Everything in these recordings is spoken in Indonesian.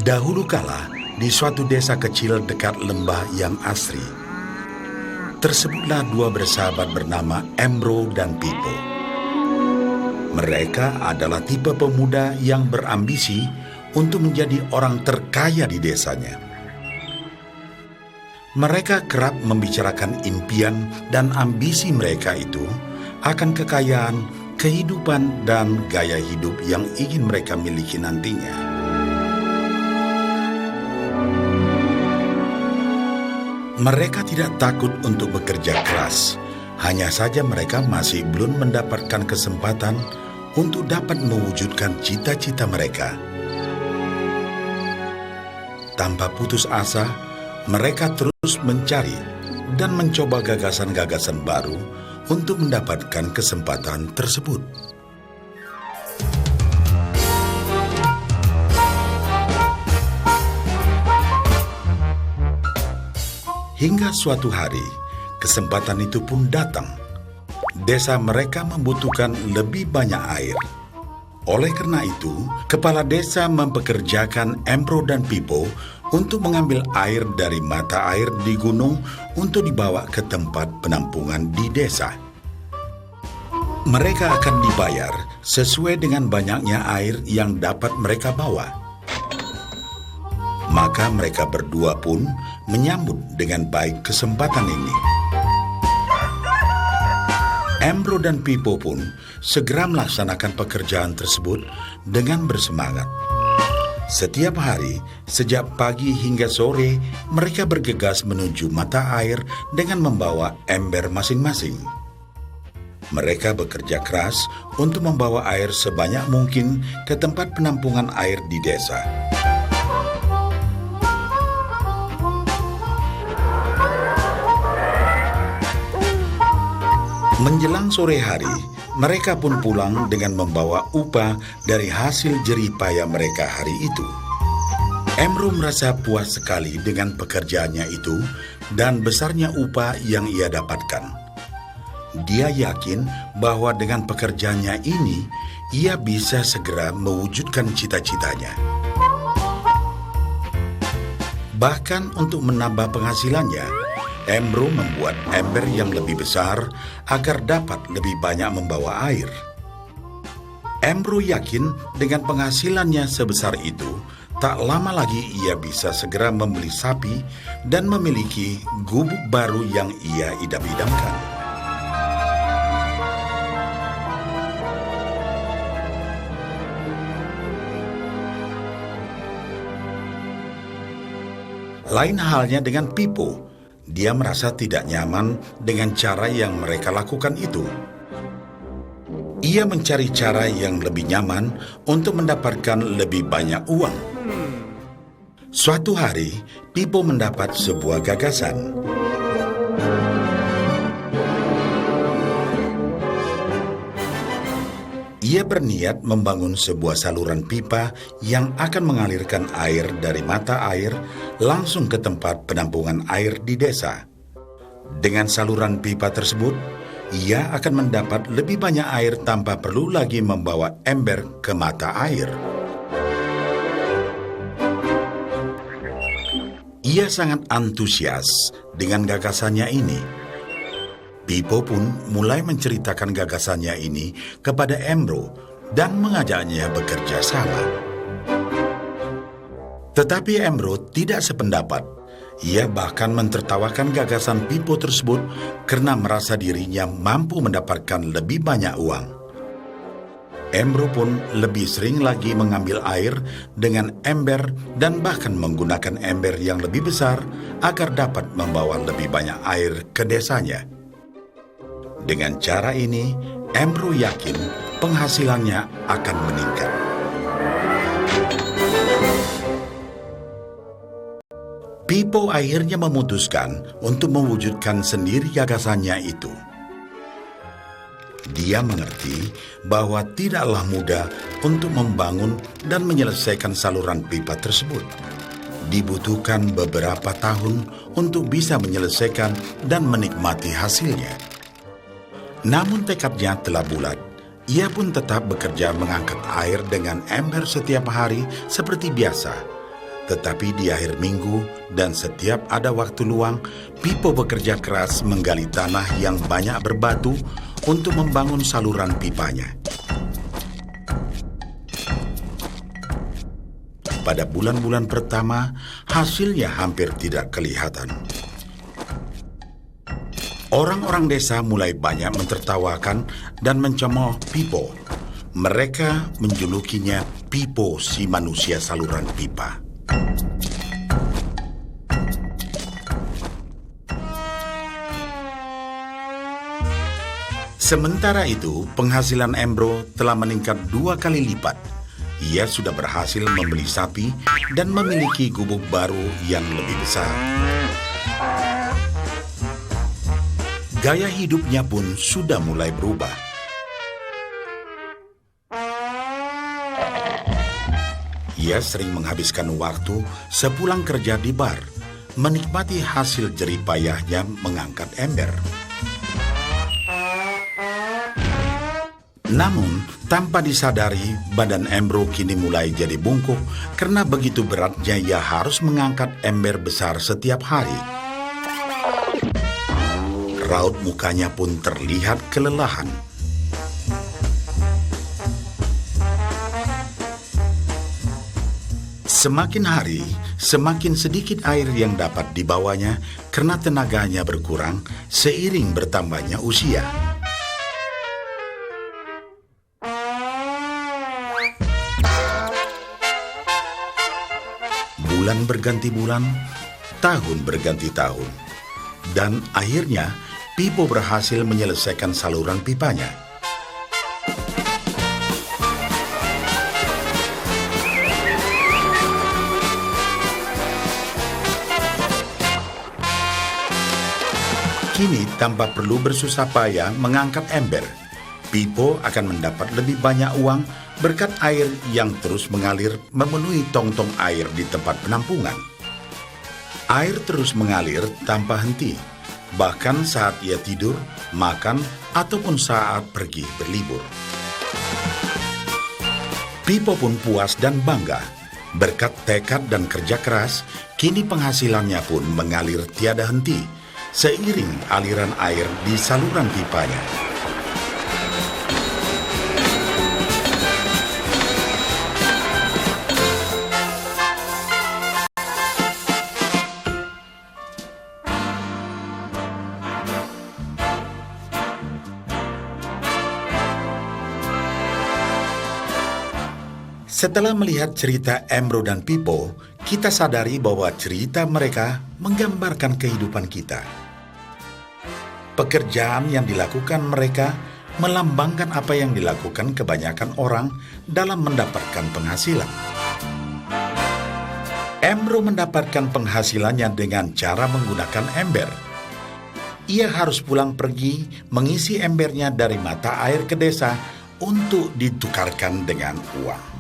Dahulu kala, di suatu desa kecil dekat lembah yang asri, tersebutlah dua bersahabat bernama Embro dan Pipo. Mereka adalah tipe pemuda yang berambisi untuk menjadi orang terkaya di desanya. Mereka kerap membicarakan impian dan ambisi mereka itu akan kekayaan, kehidupan, dan gaya hidup yang ingin mereka miliki nantinya. Mereka tidak takut untuk bekerja keras, hanya saja mereka masih belum mendapatkan kesempatan untuk dapat mewujudkan cita-cita mereka. Tanpa putus asa, mereka terus mencari dan mencoba gagasan-gagasan baru untuk mendapatkan kesempatan tersebut. Hingga suatu hari, kesempatan itu pun datang. Desa mereka membutuhkan lebih banyak air. Oleh karena itu, kepala desa mempekerjakan Embro dan Pipo untuk mengambil air dari mata air di gunung untuk dibawa ke tempat penampungan di desa. Mereka akan dibayar sesuai dengan banyaknya air yang dapat mereka bawa. Maka mereka berdua pun menyambut dengan baik kesempatan ini. Embro dan Pipo pun segera melaksanakan pekerjaan tersebut dengan bersemangat. Setiap hari, sejak pagi hingga sore, mereka bergegas menuju mata air dengan membawa ember masing-masing. Mereka bekerja keras untuk membawa air sebanyak mungkin ke tempat penampungan air di desa. Menjelang sore hari, mereka pun pulang dengan membawa upah dari hasil jerih payah mereka hari itu. Embro merasa puas sekali dengan pekerjaannya itu dan besarnya upah yang ia dapatkan. Dia yakin bahwa dengan pekerjaannya ini, ia bisa segera mewujudkan cita-citanya. Bahkan untuk menambah penghasilannya, Embro membuat ember yang lebih besar agar dapat lebih banyak membawa air. Embro yakin dengan penghasilannya sebesar itu, tak lama lagi ia bisa segera membeli sapi dan memiliki gubuk baru yang ia idam-idamkan. Lain halnya dengan Pipo. Dia merasa tidak nyaman dengan cara yang mereka lakukan itu. Ia mencari cara yang lebih nyaman untuk mendapatkan lebih banyak uang. Suatu hari, Pipo mendapat sebuah gagasan. Ia berniat membangun sebuah saluran pipa yang akan mengalirkan air dari mata air langsung ke tempat penampungan air di desa. Dengan saluran pipa tersebut, ia akan mendapat lebih banyak air tanpa perlu lagi membawa ember ke mata air. Ia sangat antusias dengan gagasannya ini. Pipo pun mulai menceritakan gagasannya ini kepada Embro dan mengajaknya bekerja sama. Tetapi Embro tidak sependapat. Ia bahkan mentertawakan gagasan Pipo tersebut karena merasa dirinya mampu mendapatkan lebih banyak uang. Embro pun lebih sering lagi mengambil air dengan ember dan bahkan menggunakan ember yang lebih besar agar dapat membawa lebih banyak air ke desanya. Dengan cara ini, Embro yakin penghasilannya akan meningkat. Pipo akhirnya memutuskan untuk mewujudkan sendiri gagasannya itu. Dia mengerti bahwa tidaklah mudah untuk membangun dan menyelesaikan saluran pipa tersebut. Dibutuhkan beberapa tahun untuk bisa menyelesaikan dan menikmati hasilnya. Namun tekadnya telah bulat. Ia pun tetap bekerja mengangkat air dengan ember setiap hari seperti biasa. Tetapi di akhir minggu dan setiap ada waktu luang, Pipo bekerja keras menggali tanah yang banyak berbatu untuk membangun saluran pipanya. Pada bulan-bulan pertama, hasilnya hampir tidak kelihatan. Orang-orang desa mulai banyak mentertawakan dan mencemooh Pipo. Mereka menjulukinya Pipo si manusia saluran pipa. Sementara itu, penghasilan Embro telah meningkat 2 kali lipat. Ia sudah berhasil membeli sapi dan memiliki gubuk baru yang lebih besar. Gaya hidupnya pun sudah mulai berubah. Ia sering menghabiskan waktu sepulang kerja di bar, menikmati hasil jerih payahnya mengangkat ember. Namun, tanpa disadari, badan Embro kini mulai jadi bungkuk karena begitu beratnya ia harus mengangkat ember besar setiap hari. Raut mukanya pun terlihat kelelahan. Semakin hari, semakin sedikit air yang dapat dibawanya karena tenaganya berkurang seiring bertambahnya usia. Bulan berganti bulan, tahun berganti tahun. Dan akhirnya, Pipo berhasil menyelesaikan saluran pipanya. Kini, tanpa perlu bersusah payah mengangkat ember, Pipo akan mendapat lebih banyak uang berkat air yang terus mengalir memenuhi tong-tong air di tempat penampungan. Air terus mengalir tanpa henti, bahkan saat ia tidur, makan, ataupun saat pergi berlibur. Pipo pun puas dan bangga. Berkat tekad dan kerja keras, kini penghasilannya pun mengalir tiada henti, seiring aliran air di saluran pipanya. Setelah melihat cerita Embro dan Pipo, kita sadari bahwa cerita mereka menggambarkan kehidupan kita. Pekerjaan yang dilakukan mereka melambangkan apa yang dilakukan kebanyakan orang dalam mendapatkan penghasilan. Embro mendapatkan penghasilannya dengan cara menggunakan ember. Ia harus pulang pergi mengisi embernya dari mata air ke desa untuk ditukarkan dengan uang.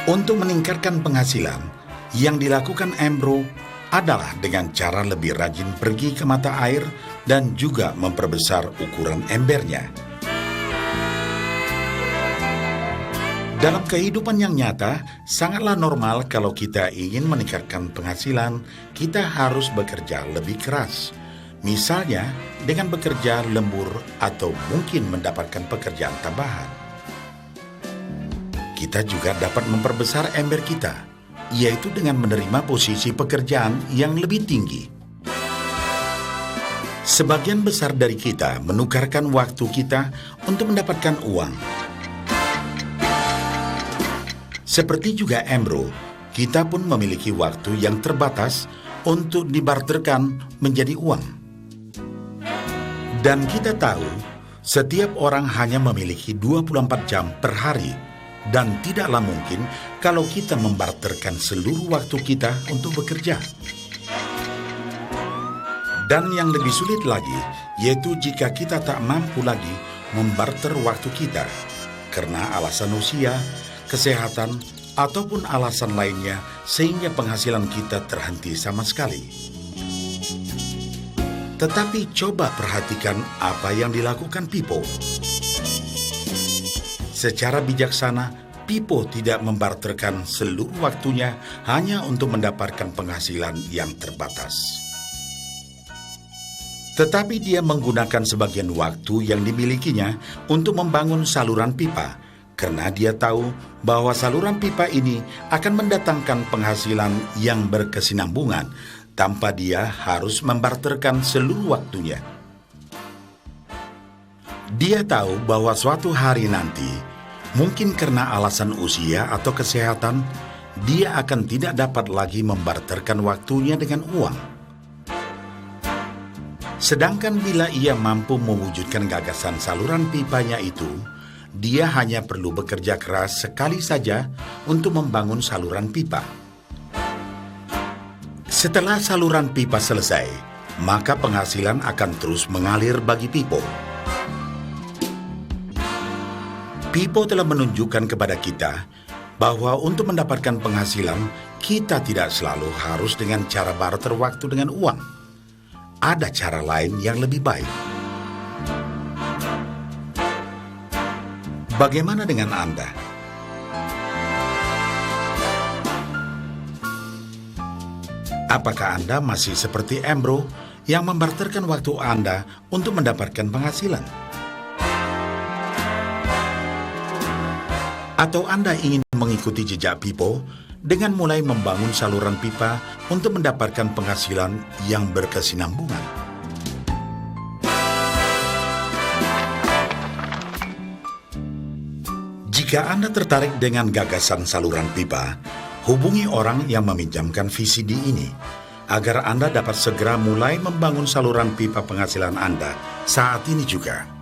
Untuk meningkatkan penghasilan, yang dilakukan Embro adalah dengan cara lebih rajin pergi ke mata air dan juga memperbesar ukuran embernya. Dalam kehidupan yang nyata, sangatlah normal kalau kita ingin meningkatkan penghasilan, kita harus bekerja lebih keras. Misalnya, dengan bekerja lembur atau mungkin mendapatkan pekerjaan tambahan. Kita juga dapat memperbesar ember kita, yaitu dengan menerima posisi pekerjaan yang lebih tinggi. Sebagian besar dari kita menukarkan waktu kita untuk mendapatkan uang. Seperti juga Embro, kita pun memiliki waktu yang terbatas untuk dibarterkan menjadi uang. Dan kita tahu, setiap orang hanya memiliki 24 jam per hari, dan tidaklah mungkin kalau kita membarterkan seluruh waktu kita untuk bekerja. Dan yang lebih sulit lagi, yaitu jika kita tak mampu lagi membarter waktu kita, karena alasan usia, kesehatan, ataupun alasan lainnya sehingga penghasilan kita terhenti sama sekali. Tetapi coba perhatikan apa yang dilakukan Pipo. Secara bijaksana, Pipo tidak membarterkan seluruh waktunya hanya untuk mendapatkan penghasilan yang terbatas. Tetapi dia menggunakan sebagian waktu yang dimilikinya untuk membangun saluran pipa, karena dia tahu bahwa saluran pipa ini akan mendatangkan penghasilan yang berkesinambungan tanpa dia harus membarterkan seluruh waktunya. Dia tahu bahwa suatu hari nanti, mungkin karena alasan usia atau kesehatan, dia akan tidak dapat lagi membarterkan waktunya dengan uang. Sedangkan bila ia mampu mewujudkan gagasan saluran pipanya itu, dia hanya perlu bekerja keras sekali saja untuk membangun saluran pipa. Setelah saluran pipa selesai, maka penghasilan akan terus mengalir bagi Pipo. Pipo telah menunjukkan kepada kita bahwa untuk mendapatkan penghasilan, kita tidak selalu harus dengan cara barter waktu dengan uang. Ada cara lain yang lebih baik. Bagaimana dengan Anda? Apakah Anda masih seperti Embro yang membarterkan waktu Anda untuk mendapatkan penghasilan? Atau Anda ingin mengikuti jejak Pipo dengan mulai membangun saluran pipa untuk mendapatkan penghasilan yang berkesinambungan? Jika Anda tertarik dengan gagasan saluran pipa, hubungi orang yang meminjamkan VCD ini agar Anda dapat segera mulai membangun saluran pipa penghasilan Anda saat ini juga.